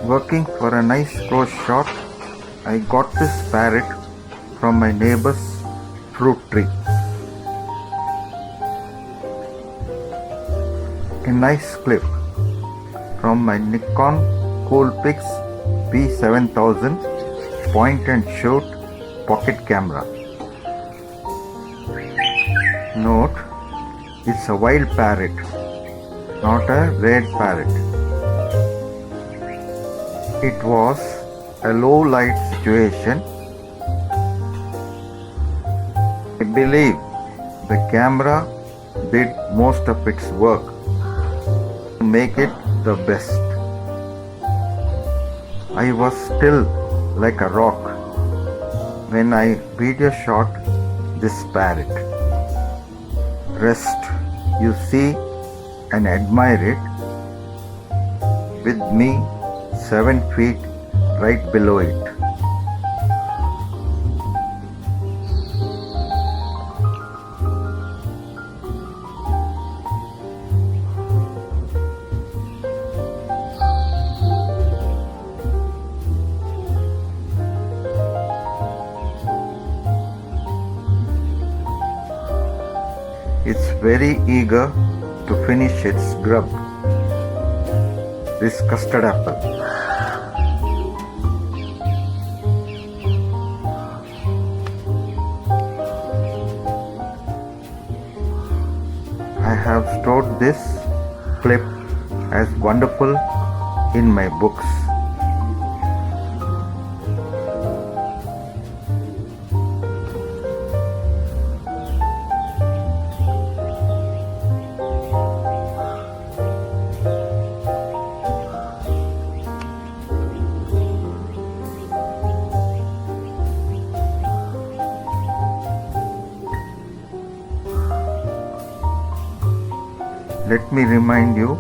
Working for a nice close shot, I got this parrot from my neighbor's fruit tree. A nice clip from my Nikon Coolpix P7000 point and shoot pocket camera. Note, it's a wild parrot, not a red parrot. It was a low light situation. I believe the camera did most of its work to make it the best. I was still like a rock when I video shot this parrot. Rest you see and admire it with me 7 feet right below it. It's very eager to finish its grub, this custard apple. I have stored this clip as wonderful in my books. Let me remind you,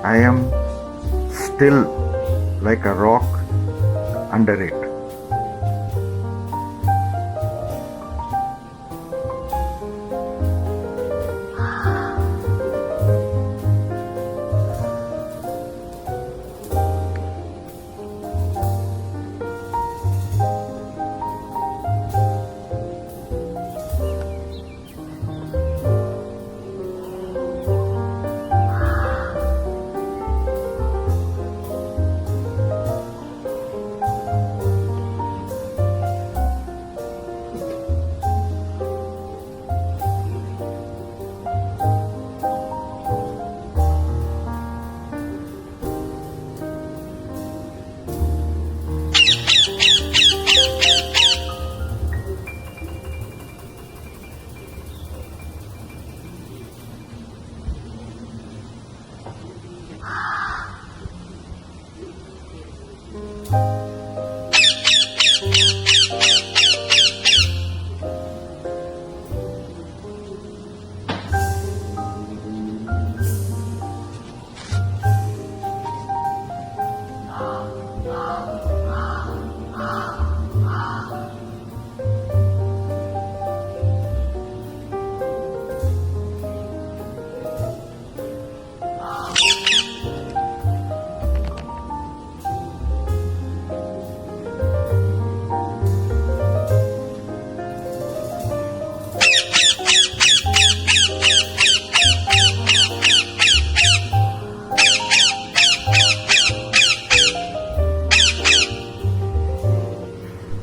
I am still like a rock under it.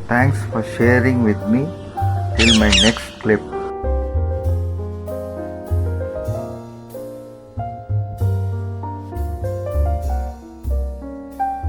Thanks for sharing with me. Till my next clip.